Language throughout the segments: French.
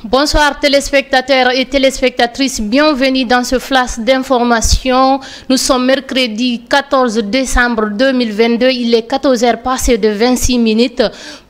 Bonsoir téléspectateurs et téléspectatrices, bienvenue dans ce flash d'information. Nous sommes mercredi 14 décembre 2022, il est 14h passé de 26 minutes.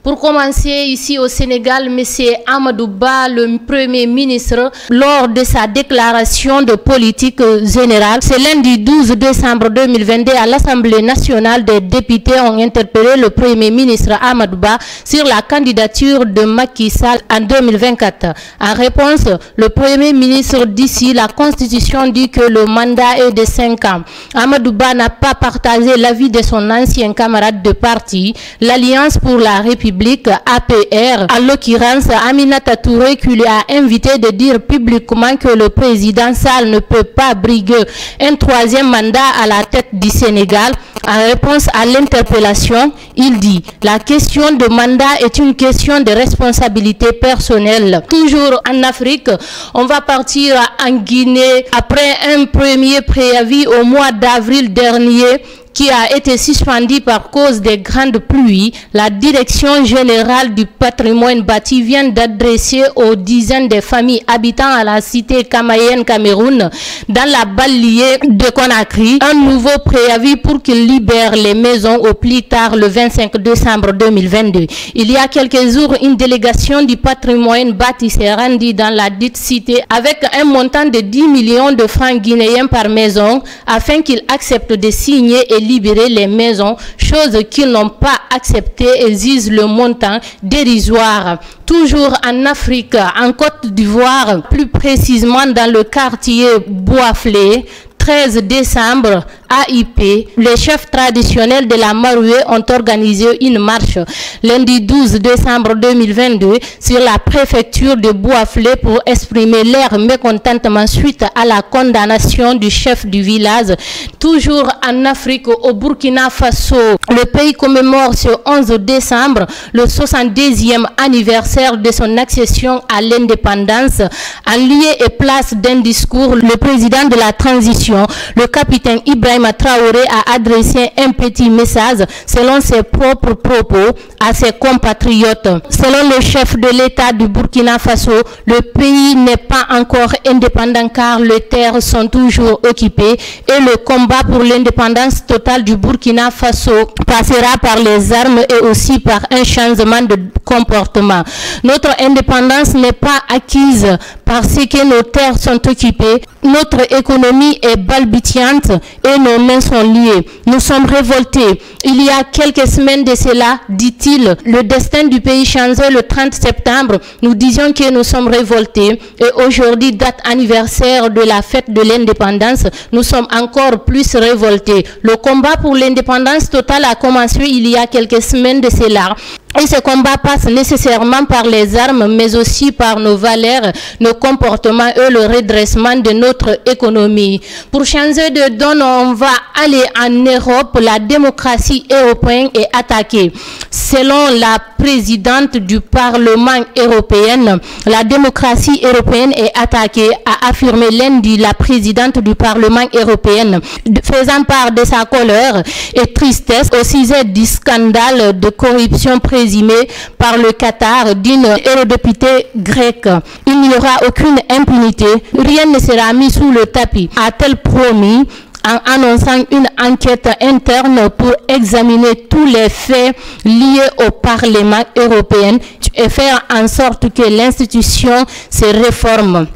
Pour commencer, ici au Sénégal, M. Amadou Ba, le Premier ministre, lors de sa déclaration de politique générale, c'est lundi 12 décembre 2022, à l'Assemblée nationale des députés ont interpellé le Premier ministre Amadou Ba sur la candidature de Macky Sall en 2024. En réponse, le Premier ministre dit la Constitution dit que le mandat est de 5 ans. Amadou Ba n'a pas partagé l'avis de son ancien camarade de parti, l'Alliance pour la République, APR, en l'occurrence Aminata Touré, qui lui a invité de dire publiquement que le président Sall ne peut pas briguer un troisième mandat à la tête du Sénégal. En réponse à l'interpellation, il dit « La question de mandat est une question de responsabilité personnelle ». Toujours en Afrique, on va partir en Guinée après un premier préavis au mois d'avril dernier qui a été suspendu par cause des grandes pluies. La Direction générale du patrimoine bâti vient d'adresser aux dizaines de familles habitant à la cité Kamayen, Cameroun, dans la banlieue de Conakry, un nouveau préavis pour qu'ils libèrent les maisons au plus tard le 25 décembre 2022. Il y a quelques jours, une délégation du patrimoine bâti s'est rendue dans la dite cité avec un montant de 10 millions de francs guinéens par maison afin qu'ils acceptent de signer et libérer les maisons, chose qu'ils n'ont pas accepté et disent le montant dérisoire. Toujours en Afrique, en Côte d'Ivoire, plus précisément dans le quartier Boaflé, 13 décembre, AIP, les chefs traditionnels de la Maroué ont organisé une marche lundi 12 décembre 2022 sur la préfecture de Boaflé pour exprimer leur mécontentement suite à la condamnation du chef du village. Toujours en Afrique, au Burkina Faso, le pays commémore ce 11 décembre le 72e anniversaire de son accession à l'indépendance. En lieu et place d'un discours, le président de la transition, le capitaine Ibrahima Traoré, a adressé un petit message selon ses propres propos à ses compatriotes. Selon le chef de l'État du Burkina Faso, le pays n'est pas encore indépendant car les terres sont toujours occupées et le combat pour l'indépendance totale du Burkina Faso passera par les armes et aussi par un changement de comportement. Notre indépendance n'est pas acquise parce que nos terres sont occupées, notre économie est balbutiante et nos mains sont liées. Nous sommes révoltés. Il y a quelques semaines de cela, dit-il, le destin du pays changeait le 30 septembre. Nous disions que nous sommes révoltés et aujourd'hui, date anniversaire de la fête de l'indépendance, nous sommes encore plus révoltés. Le combat pour l'indépendance totale a commencé il y a quelques semaines de cela. Et ce combat passe nécessairement par les armes, mais aussi par nos valeurs, nos comportements et le redressement de notre économie. Pour changer de donne, on va aller en Europe. La démocratie européenne est attaquée. Selon la présidente du Parlement européen, la démocratie européenne est attaquée, a affirmé lundi la présidente du Parlement européen, faisant part de sa colère et tristesse au sujet du scandale de corruption présumé par le Qatar d'une eurodéputée grecque. Il n'y aura aucune impunité, rien ne sera mis sous le tapis, a-t-elle promis en annonçant une enquête interne pour examiner tous les faits liés au Parlement européen et faire en sorte que l'institution se réforme.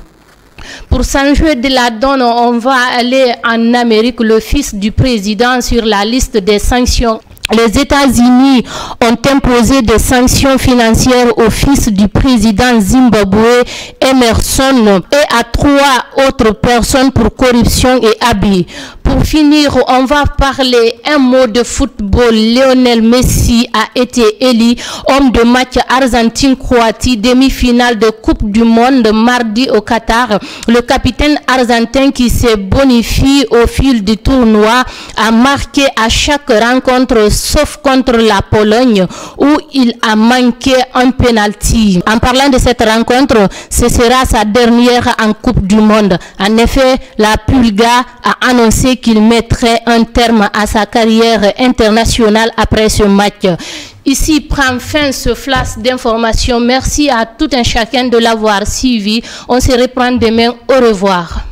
Pour changer de la donne, on va aller en Amérique. Le fils du président sur la liste des sanctions. Les États-Unis ont imposé des sanctions financières au fils du président zimbabwe Emerson et à 3 autres personnes pour corruption et abus. Pour finir, on va parler un mot de football. Lionel Messi a été élu homme de match Argentine-Croatie, demi-finale de Coupe du Monde mardi au Qatar. Le capitaine argentin qui se bonifie au fil du tournoi a marqué à chaque rencontre sauf contre la Pologne où il a manqué un penalty. En parlant de cette rencontre, ce sera sera sa dernière en Coupe du Monde. En effet, la Pulga a annoncé qu'il mettrait un terme à sa carrière internationale après ce match. Ici prend fin ce flash d'information. Merci à tout un chacun de l'avoir suivi. On se reprend demain. Au revoir.